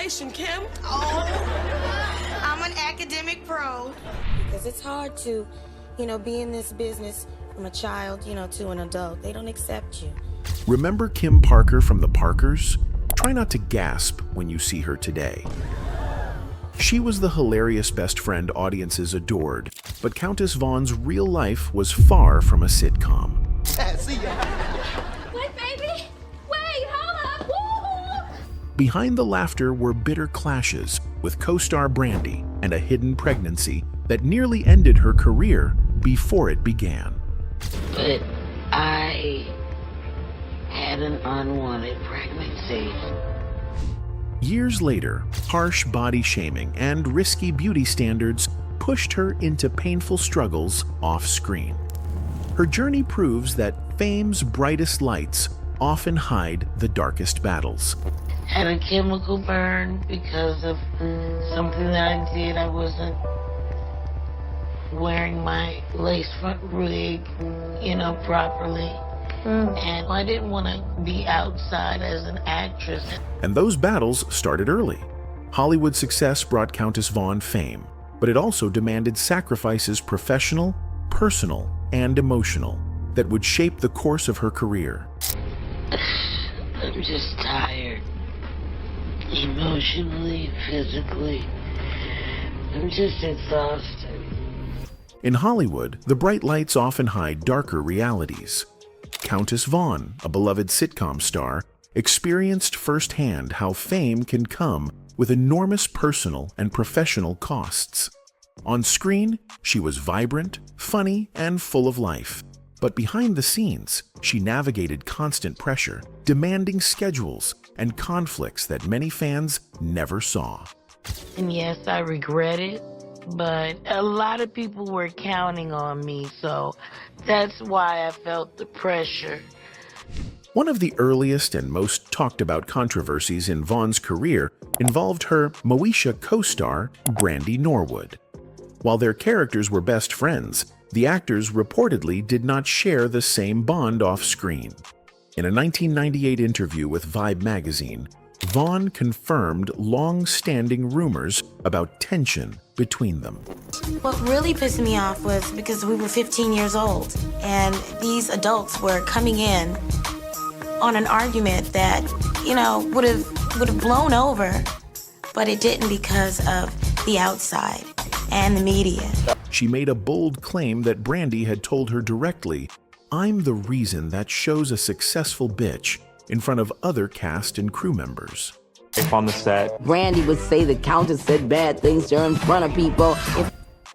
graduation, Kim. Oh, I'm an academic pro. Because it's hard to, be in this business from a child, to an adult. They don't accept you. Remember Kim Parker from The Parkers? Try not to gasp when you see her today. She was the hilarious best friend audiences adored, but Countess Vaughn's real life was far from a sitcom. See ya. Wait, baby! Wait, hold up! Woo! Behind the laughter were bitter clashes with co-star Brandy and a hidden pregnancy that nearly ended her career before it began. But I had an unwanted pregnancy. Years later, harsh body shaming and risky beauty standards pushed her into painful struggles off-screen. Her journey proves that fame's brightest lights often hide the darkest battles. Had a chemical burn because of something that I did. I wasn't wearing my lace front wig, properly. And I didn't want to be outside as an actress. And those battles started early. Hollywood success brought Countess Vaughn fame, but it also demanded sacrifices professional, personal, and emotional that would shape the course of her career. I'm just tired. Emotionally, physically. I'm just exhausted. In Hollywood, the bright lights often hide darker realities. Countess Vaughn, a beloved sitcom star, experienced firsthand how fame can come with enormous personal and professional costs. On screen, she was vibrant, funny, and full of life. But behind the scenes, she navigated constant pressure, demanding schedules, and conflicts that many fans never saw. And yes, I regret it, but a lot of people were counting on me, so that's why I felt the pressure. One of the earliest and most talked about controversies in Vaughn's career involved her Moesha co-star, Brandy Norwood. While their characters were best friends, the actors reportedly did not share the same bond off-screen. In a 1998 interview with Vibe magazine, Vaughn confirmed long-standing rumors about tension between them. What really pissed me off was because we were 15 years old, and these adults were coming in on an argument that, would have blown over, but it didn't because of the outside and the media. She made a bold claim that Brandy had told her directly, "I'm the reason that show's a successful bitch," in front of other cast and crew members. On the set, Brandy would say the Countess said bad things to her in front of people.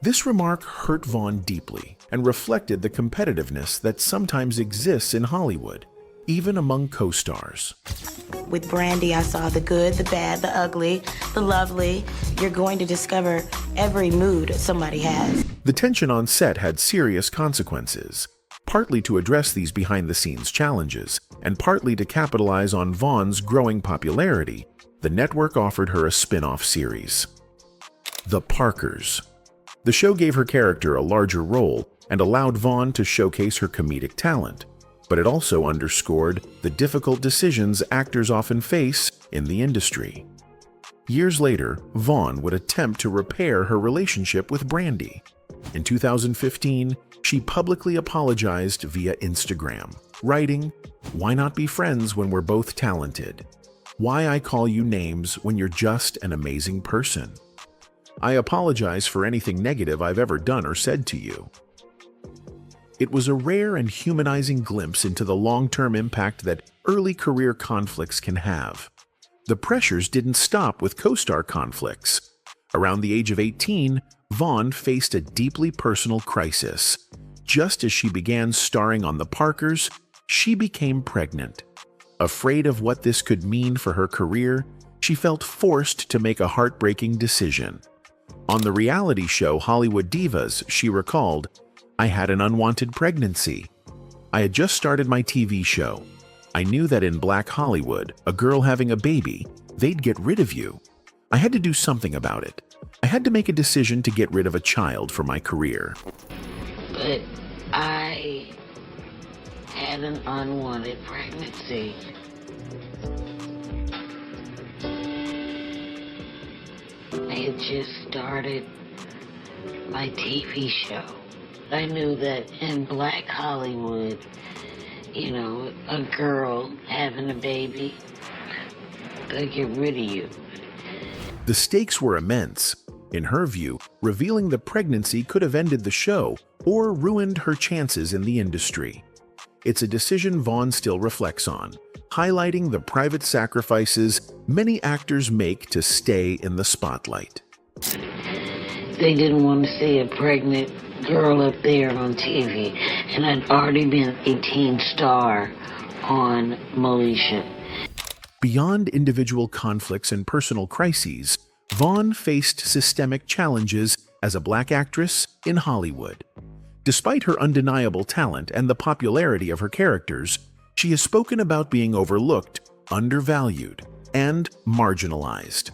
This remark hurt Vaughn deeply and reflected the competitiveness that sometimes exists in Hollywood, even among co-stars. With Brandy, I saw the good, the bad, the ugly, the lovely. You're going to discover every mood somebody has. The tension on set had serious consequences, partly to address these behind-the-scenes challenges, and partly to capitalize on Vaughn's growing popularity. The network offered her a spin-off series, The Parkers. The show gave her character a larger role and allowed Vaughn to showcase her comedic talent, but it also underscored the difficult decisions actors often face in the industry. Years later, Vaughn would attempt to repair her relationship with Brandy. In 2015, she publicly apologized via Instagram, writing, "Why not be friends when we're both talented? Why I call you names when you're just an amazing person? I apologize for anything negative I've ever done or said to you." It was a rare and humanizing glimpse into the long-term impact that early career conflicts can have. The pressures didn't stop with co-star conflicts. Around the age of 18, Vaughn faced a deeply personal crisis. Just as she began starring on The Parkers, she became pregnant. Afraid of what this could mean for her career, she felt forced to make a heartbreaking decision. On the reality show Hollywood Divas, she recalled, "I had an unwanted pregnancy. I had just started my TV show. I knew that in Black Hollywood, a girl having a baby, they'd get rid of you. I had to do something about it. I had to make a decision to get rid of a child for my career." But I had an unwanted pregnancy. just started my TV show. I knew that in Black Hollywood, you know, a girl having a baby, they get rid of you. The stakes were immense. In her view, revealing the pregnancy could have ended the show or ruined her chances in the industry. It's a decision Vaughn still reflects on, highlighting the private sacrifices many actors make to stay in the spotlight. They didn't want to see a pregnant girl up there on TV, and I'd already been a teen star on Moesha. Beyond individual conflicts and personal crises, Vaughn faced systemic challenges as a black actress in Hollywood. Despite her undeniable talent and the popularity of her characters, she has spoken about being overlooked, undervalued, and marginalized.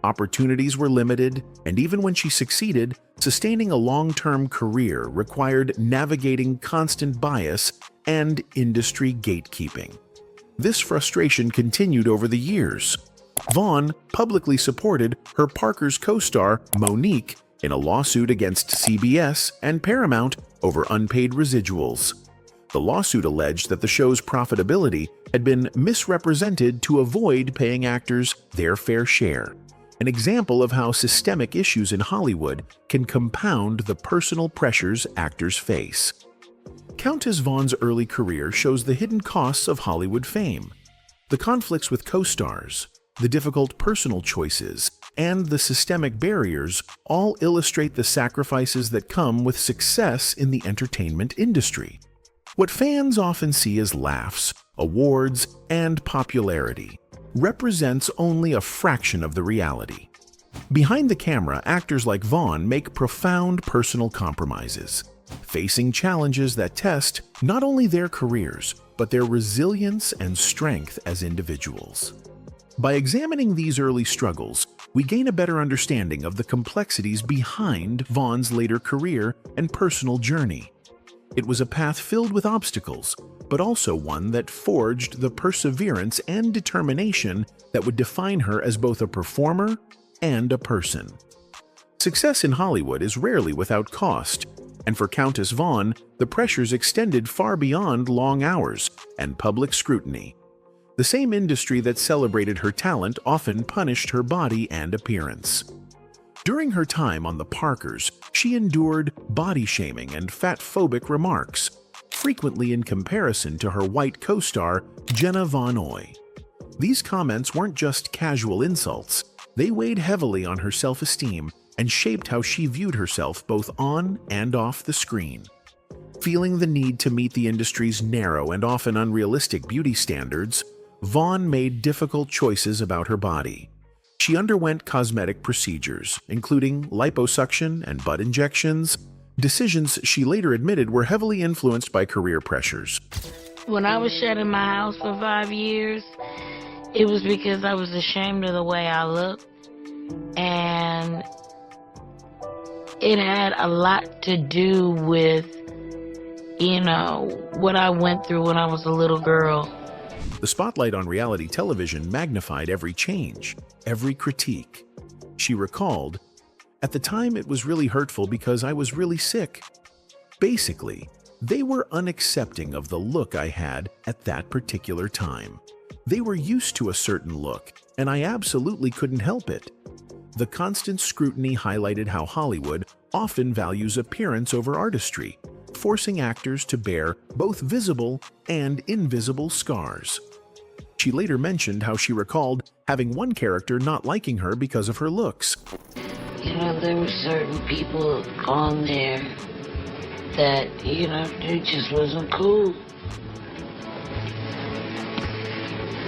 Opportunities were limited, and even when she succeeded, sustaining a long-term career required navigating constant bias and industry gatekeeping. This frustration continued over the years. Vaughn publicly supported her Parker's co-star, Monique, in a lawsuit against CBS and Paramount over unpaid residuals. The lawsuit alleged that the show's profitability had been misrepresented to avoid paying actors their fair share, an example of how systemic issues in Hollywood can compound the personal pressures actors face. Countess Vaughn's early career shows the hidden costs of Hollywood fame. The conflicts with co-stars, the difficult personal choices, and the systemic barriers all illustrate the sacrifices that come with success in the entertainment industry. What fans often see as laughs, awards, and popularity represents only a fraction of the reality. Behind the camera, actors like Vaughn make profound personal compromises, facing challenges that test not only their careers, but their resilience and strength as individuals. By examining these early struggles, we gain a better understanding of the complexities behind Vaughn's later career and personal journey. It was a path filled with obstacles, but also one that forged the perseverance and determination that would define her as both a performer and a person. Success in Hollywood is rarely without cost, and for Countess Vaughn, the pressures extended far beyond long hours and public scrutiny. The same industry that celebrated her talent often punished her body and appearance. During her time on the Parkers, she endured body shaming and fat-phobic remarks, frequently in comparison to her white co-star Jenna Von Oy. These comments weren't just casual insults, they weighed heavily on her self-esteem and shaped how she viewed herself both on and off the screen. Feeling the need to meet the industry's narrow and often unrealistic beauty standards, Vaughn made difficult choices about her body. She underwent cosmetic procedures, including liposuction and butt injections, decisions she later admitted were heavily influenced by career pressures. When I was shut in my house for 5 years, it was because I was ashamed of the way I looked, and it had a lot to do with, you know, what I went through when I was a little girl. The spotlight on reality television magnified every change, every critique. She recalled, "At the time it was really hurtful because I was really sick. Basically, they were unaccepting of the look I had at that particular time. They were used to a certain look, and I absolutely couldn't help it." The constant scrutiny highlighted how Hollywood often values appearance over artistry, forcing actors to bear both visible and invisible scars. She later mentioned how she recalled having one character not liking her because of her looks. You know, there were certain people on there that, you know, it just wasn't cool.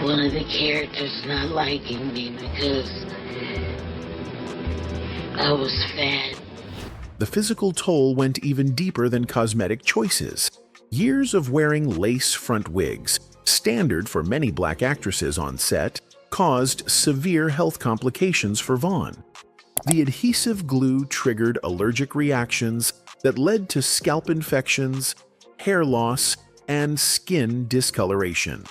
One of the characters not liking me because I was fat. The physical toll went even deeper than cosmetic choices. Years of wearing lace front wigs, standard for many black actresses on set, caused severe health complications for Vaughn. The adhesive glue triggered allergic reactions that led to scalp infections, hair loss, and skin discoloration.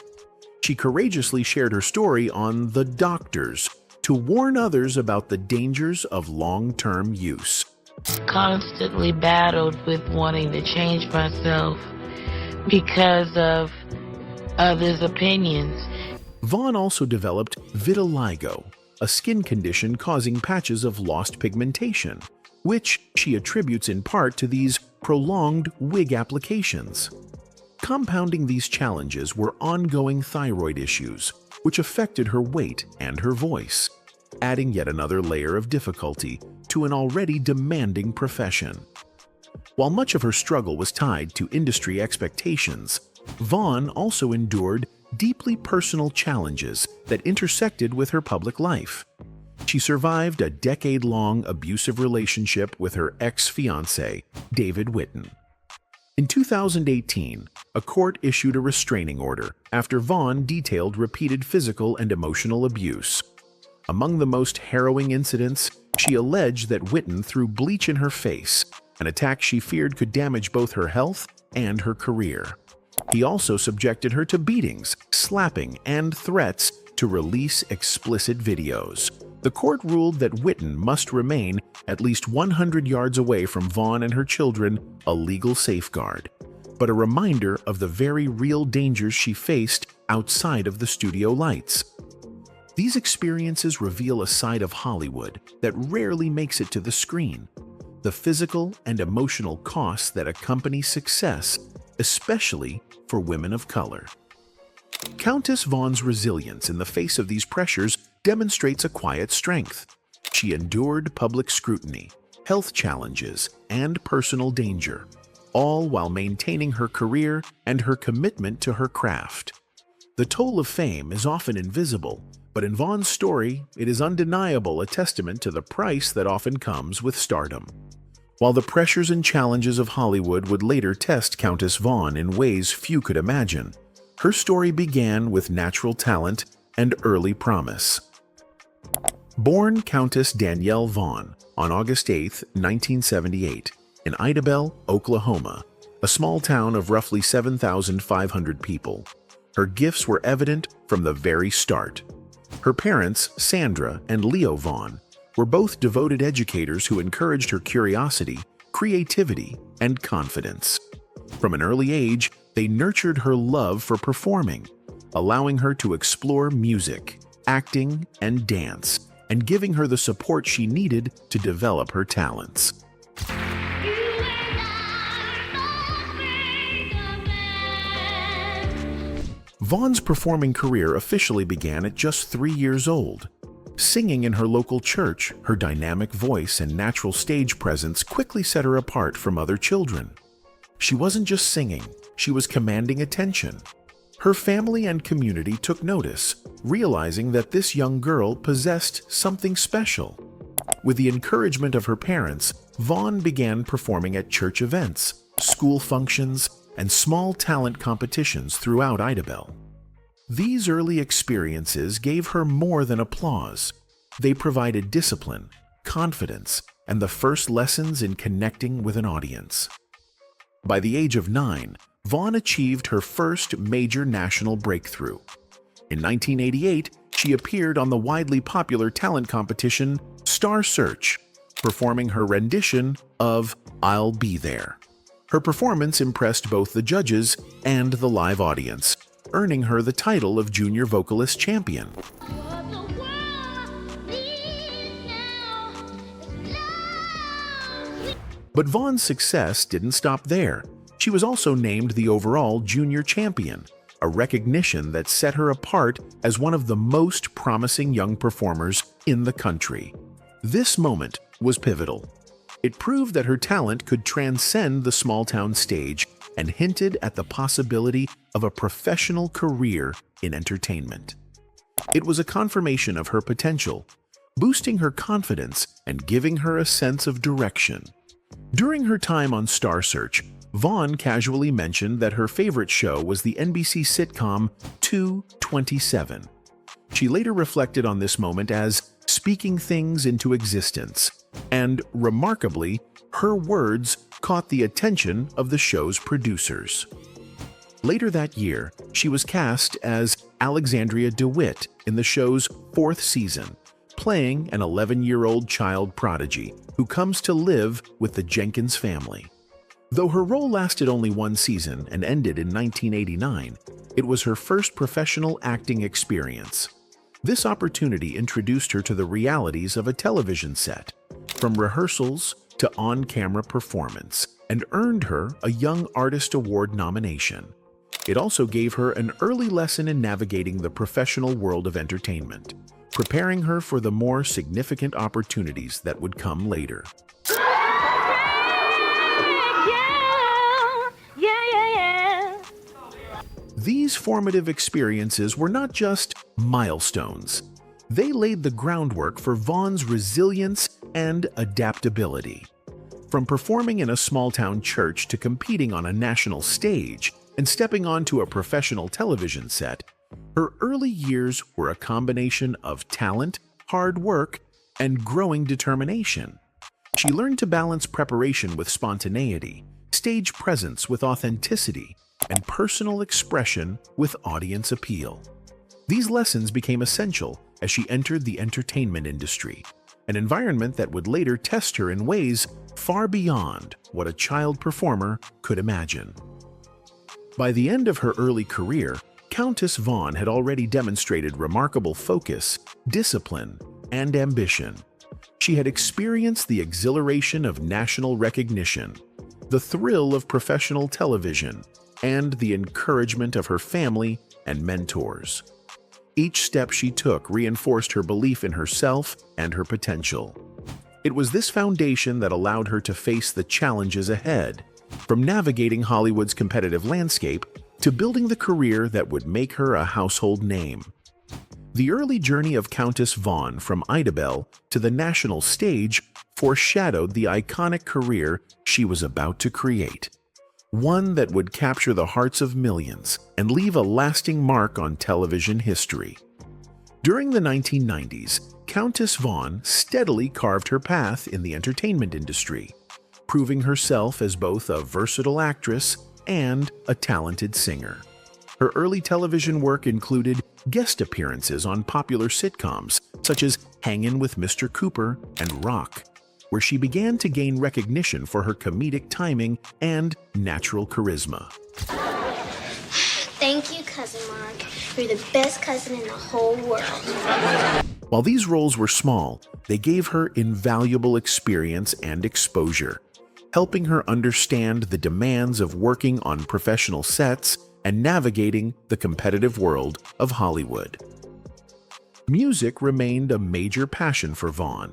She courageously shared her story on The Doctors to warn others about the dangers of long-term use. Constantly battled with wanting to change myself because of others' opinions. Vaughn also developed vitiligo, a skin condition causing patches of lost pigmentation, which she attributes in part to these prolonged wig applications. Compounding these challenges were ongoing thyroid issues, which affected her weight and her voice, adding yet another layer of difficulty to an already demanding profession. While much of her struggle was tied to industry expectations, Vaughn also endured deeply personal challenges that intersected with her public life. She survived a decade-long abusive relationship with her ex-fiancé, David Whitten. In 2018, a court issued a restraining order after Vaughn detailed repeated physical and emotional abuse. Among the most harrowing incidents, she alleged that Whitten threw bleach in her face, an attack she feared could damage both her health and her career. He also subjected her to beatings, slapping, and threats to release explicit videos. The court ruled that Whitten must remain at least 100 yards away from Vaughn and her children, a legal safeguard, but a reminder of the very real dangers she faced outside of the studio lights. These experiences reveal a side of Hollywood that rarely makes it to the screen, the physical and emotional costs that accompany success, especially for women of color. Countess Vaughn's resilience in the face of these pressures demonstrates a quiet strength. She endured public scrutiny, health challenges, and personal danger, all while maintaining her career and her commitment to her craft. The toll of fame is often invisible, but in Vaughn's story, it is undeniable a testament to the price that often comes with stardom. While the pressures and challenges of Hollywood would later test Countess Vaughn in ways few could imagine, her story began with natural talent and early promise. Born Countess Danielle Vaughn on August 8, 1978, in Idabel, Oklahoma, a small town of roughly 7,500 people, her gifts were evident from the very start. Her parents, Sandra and Leo Vaughn, were both devoted educators who encouraged her curiosity, creativity, and confidence. From an early age, they nurtured her love for performing, allowing her to explore music, acting, and dance, and giving her the support she needed to develop her talents. Vaughn's performing career officially began at just 3 years old. Singing in her local church, her dynamic voice and natural stage presence quickly set her apart from other children. She wasn't just singing, she was commanding attention. Her family and community took notice, realizing that this young girl possessed something special. With the encouragement of her parents, Vaughn began performing at church events, school functions, and small talent competitions throughout Idabel. These early experiences gave her more than applause. They provided discipline, confidence, and the first lessons in connecting with an audience. By the age of 9, Vaughn achieved her first major national breakthrough. In 1988, she appeared on the widely popular talent competition Star Search, performing her rendition of "I'll Be There." Her performance impressed both the judges and the live audience, earning her the title of Junior Vocalist Champion. But Vaughn's success didn't stop there. She was also named the overall Junior Champion, a recognition that set her apart as one of the most promising young performers in the country. This moment was pivotal. It proved that her talent could transcend the small-town stage and hinted at the possibility of a professional career in entertainment. It was a confirmation of her potential, boosting her confidence and giving her a sense of direction. During her time on Star Search, Vaughn casually mentioned that her favorite show was the NBC sitcom 227. She later reflected on this moment as speaking things into existence, and remarkably, her words caught the attention of the show's producers. Later that year, she was cast as Alexandria DeWitt in the show's 4th season, playing an 11-year-old child prodigy who comes to live with the Jenkins family. Though her role lasted only one season and ended in 1989, it was her first professional acting experience. This opportunity introduced her to the realities of a television set, from rehearsals to on-camera performance, and earned her a Young Artist Award nomination. It also gave her an early lesson in navigating the professional world of entertainment, preparing her for the more significant opportunities that would come later. These formative experiences were not just milestones. They laid the groundwork for Vaughn's resilience and adaptability. From performing in a small-town church to competing on a national stage and stepping onto a professional television set, her early years were a combination of talent, hard work, and growing determination. She learned to balance preparation with spontaneity, stage presence with authenticity, and personal expression with audience appeal. These lessons became essential as she entered the entertainment industry, an environment that would later test her in ways far beyond what a child performer could imagine. By the end of her early career, Countess Vaughn had already demonstrated remarkable focus, discipline, and ambition. She had experienced the exhilaration of national recognition, the thrill of professional television, and the encouragement of her family and mentors. Each step she took reinforced her belief in herself and her potential. It was this foundation that allowed her to face the challenges ahead, from navigating Hollywood's competitive landscape to building the career that would make her a household name. The early journey of Countess Vaughn from Idabel to the national stage foreshadowed the iconic career she was about to create, one that would capture the hearts of millions and leave a lasting mark on television history. During the 1990s, Countess Vaughn steadily carved her path in the entertainment industry, proving herself as both a versatile actress and a talented singer. Her early television work included guest appearances on popular sitcoms such as Hangin' with Mr. Cooper and Rock, where she began to gain recognition for her comedic timing and natural charisma. Thank you, Cousin Mark. You're the best cousin in the whole world. While these roles were small, they gave her invaluable experience and exposure, helping her understand the demands of working on professional sets and navigating the competitive world of Hollywood. Music remained a major passion for Vaughn.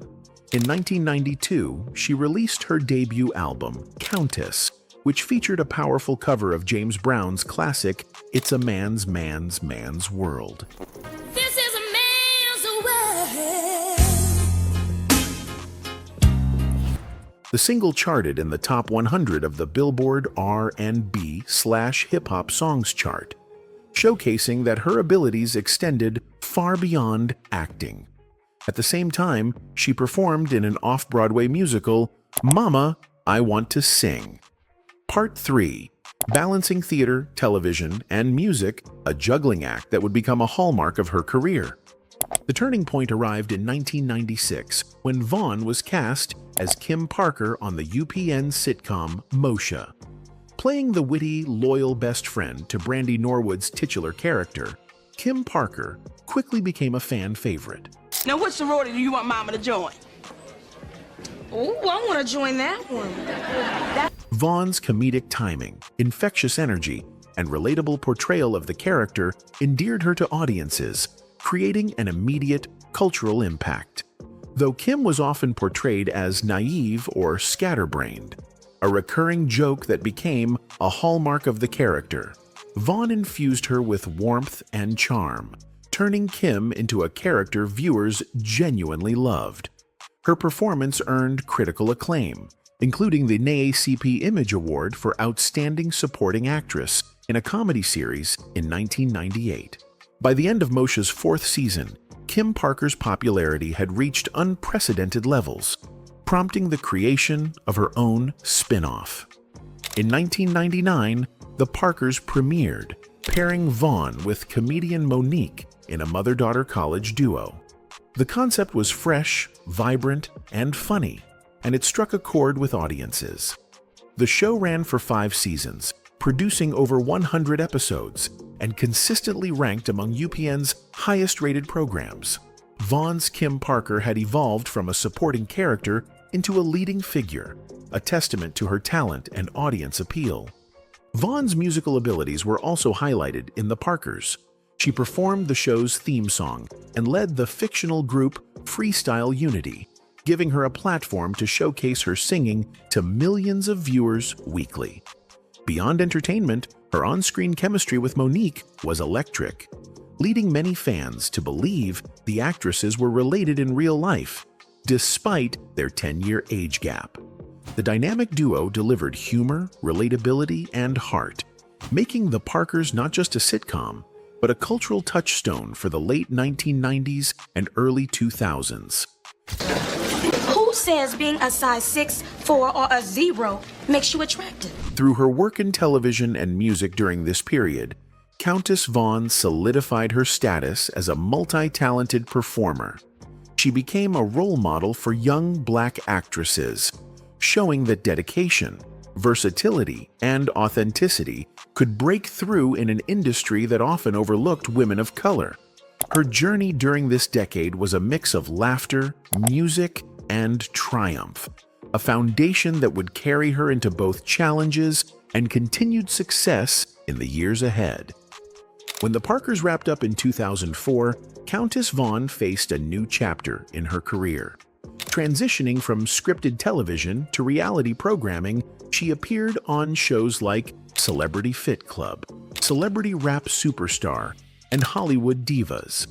In 1992, she released her debut album, Countess, which featured a powerful cover of James Brown's classic It's a Man's World. This is a man's world. The single charted in the top 100 of the Billboard R&B/hip hop songs chart, showcasing that her abilities extended far beyond acting. At the same time, she performed in an off-Broadway musical, Mama, I Want to Sing. Part 3, balancing theater, television, and music, a juggling act that would become a hallmark of her career. The turning point arrived in 1996 when Vaughn was cast as Kim Parker on the UPN sitcom Moshe. Playing the witty, loyal best friend to Brandy Norwood's titular character, Kim Parker quickly became a fan favorite. Now, what sorority do you want Mama to join? Oh, I want to join that one. Vaughn's comedic timing, infectious energy, and relatable portrayal of the character endeared her to audiences, creating an immediate cultural impact. Though Kim was often portrayed as naive or scatterbrained, a recurring joke that became a hallmark of the character, Vaughn infused her with warmth and charm, turning Kim into a character viewers genuinely loved. Her performance earned critical acclaim, including the NAACP Image Award for Outstanding Supporting Actress in a Comedy Series in 1998. By the end of Moshe's 4th season, Kim Parker's popularity had reached unprecedented levels, prompting the creation of her own spin-off. In 1999, The Parkers premiered, pairing Vaughn with comedian Monique in a mother-daughter college duo. The concept was fresh, vibrant, and funny, and it struck a chord with audiences. The show ran for 5 seasons, producing over 100 episodes, and consistently ranked among UPN's highest-rated programs. Vaughn's Kim Parker had evolved from a supporting character into a leading figure, a testament to her talent and audience appeal. Vaughn's musical abilities were also highlighted in The Parkers. She performed the show's theme song and led the fictional group Freestyle Unity, giving her a platform to showcase her singing to millions of viewers weekly. Beyond entertainment, her on-screen chemistry with Monique was electric, leading many fans to believe the actresses were related in real life, despite their 10-year age gap. The dynamic duo delivered humor, relatability, and heart, making The Parkers not just a sitcom, but a cultural touchstone for the late 1990s and early 2000s. Who says being a size 6, 4, or a 0 makes you attractive? Through her work in television and music during this period, Countess Vaughn solidified her status as a multi-talented performer. She became a role model for young Black actresses, showing that dedication, versatility, and authenticity could break through in an industry that often overlooked women of color. Her journey during this decade was a mix of laughter, music, and triumph, a foundation that would carry her into both challenges and continued success in the years ahead. When The Parkers wrapped up in 2004, Countess Vaughn faced a new chapter in her career. Transitioning from scripted television to reality programming, she appeared on shows like Celebrity Fit Club, Celebrity Rap Superstar, and Hollywood Divas.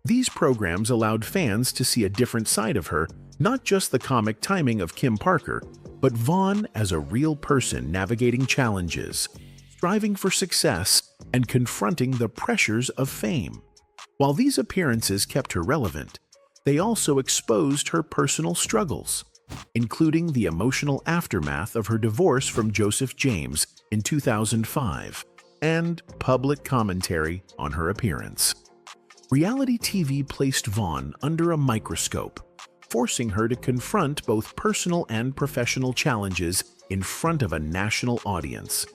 These programs allowed fans to see a different side of her, not just the comic timing of Kim Parker, but Vaughn as a real person navigating challenges, striving for success, and confronting the pressures of fame. While these appearances kept her relevant, they also exposed her personal struggles, including the emotional aftermath of her divorce from Joseph James in 2005, and public commentary on her appearance. Reality TV placed Vaughn under a microscope, forcing her to confront both personal and professional challenges in front of a national audience.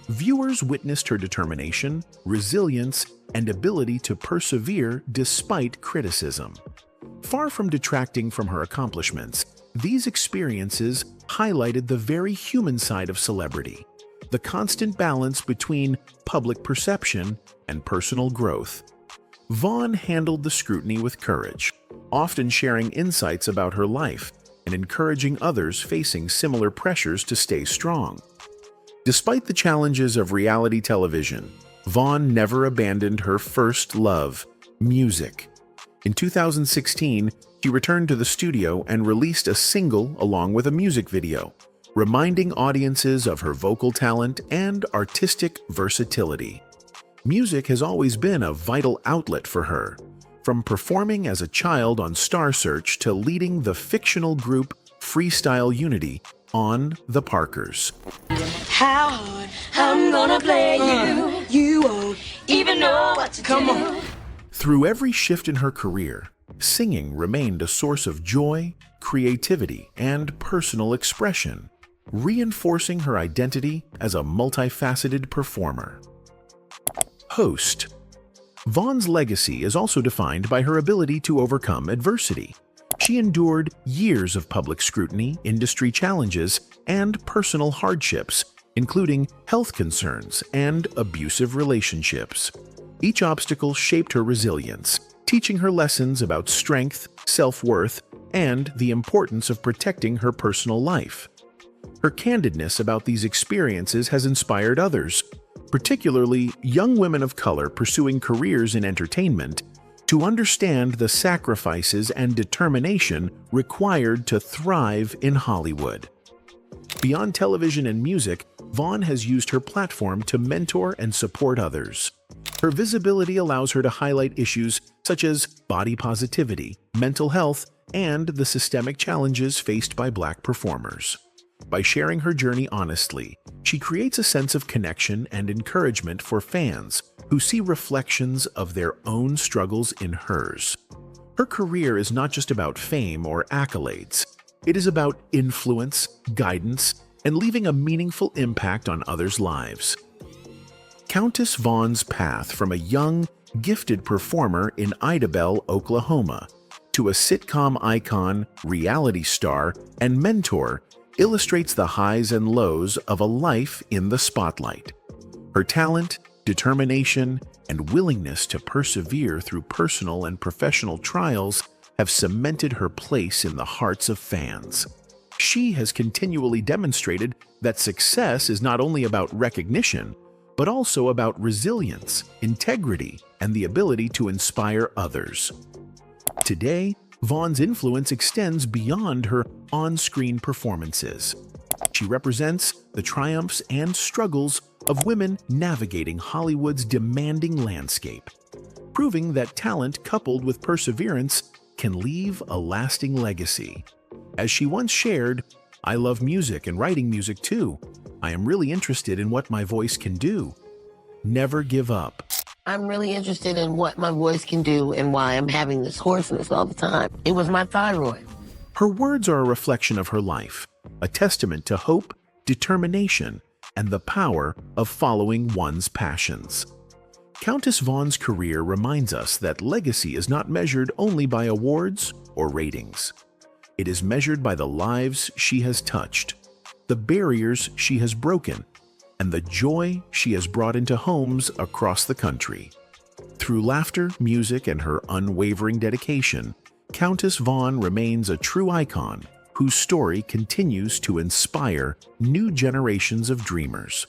Viewers witnessed her determination, resilience, and ability to persevere despite criticism. Far from detracting from her accomplishments, these experiences highlighted the very human side of celebrity, the constant balance between public perception and personal growth. Vaughn handled the scrutiny with courage, often sharing insights about her life and encouraging others facing similar pressures to stay strong. Despite the challenges of reality television, Vaughn never abandoned her first love, music. In 2016, she returned to the studio and released a single along with a music video, reminding audiences of her vocal talent and artistic versatility. Music has always been a vital outlet for her, from performing as a child on Star Search to leading the fictional group Freestyle Unity on The Parkers. How hard I'm gonna play you won't even know what to do. Through every shift in her career, singing remained a source of joy, creativity, and personal expression, reinforcing her identity as a multifaceted performer. Host. Vaughn's legacy is also defined by her ability to overcome adversity. She endured years of public scrutiny, industry challenges, and personal hardships, including health concerns and abusive relationships. Each obstacle shaped her resilience, teaching her lessons about strength, self-worth, and the importance of protecting her personal life. Her candidness about these experiences has inspired others, particularly young women of color pursuing careers in entertainment, to understand the sacrifices and determination required to thrive in Hollywood. Beyond television and music, Vaughn has used her platform to mentor and support others. Her visibility allows her to highlight issues such as body positivity, mental health, and the systemic challenges faced by Black performers. By sharing her journey honestly, she creates a sense of connection and encouragement for fans who see reflections of their own struggles in hers. Her career is not just about fame or accolades. It is about influence, guidance, and leaving a meaningful impact on others' lives. Countess Vaughn's path from a young, gifted performer in Idabel, Oklahoma, to a sitcom icon, reality star, and mentor illustrates the highs and lows of a life in the spotlight. Her talent, determination, and willingness to persevere through personal and professional trials have cemented her place in the hearts of fans. She has continually demonstrated that success is not only about recognition, but also about resilience, integrity, and the ability to inspire others. Today, Vaughn's influence extends beyond her on-screen performances. She represents the triumphs and struggles of women navigating Hollywood's demanding landscape, proving that talent coupled with perseverance can leave a lasting legacy. As she once shared, "I love music and writing music too. I am really interested in what my voice can do. Never give up." I'm really interested in what my voice can do and why I'm having this hoarseness all the time. It was my thyroid. Her words are a reflection of her life, a testament to hope, determination, and the power of following one's passions. Countess Vaughn's career reminds us that legacy is not measured only by awards or ratings. It is measured by the lives she has touched, the barriers she has broken, and the joy she has brought into homes across the country. Through laughter, music, and her unwavering dedication, Countess Vaughn remains a true icon whose story continues to inspire new generations of dreamers.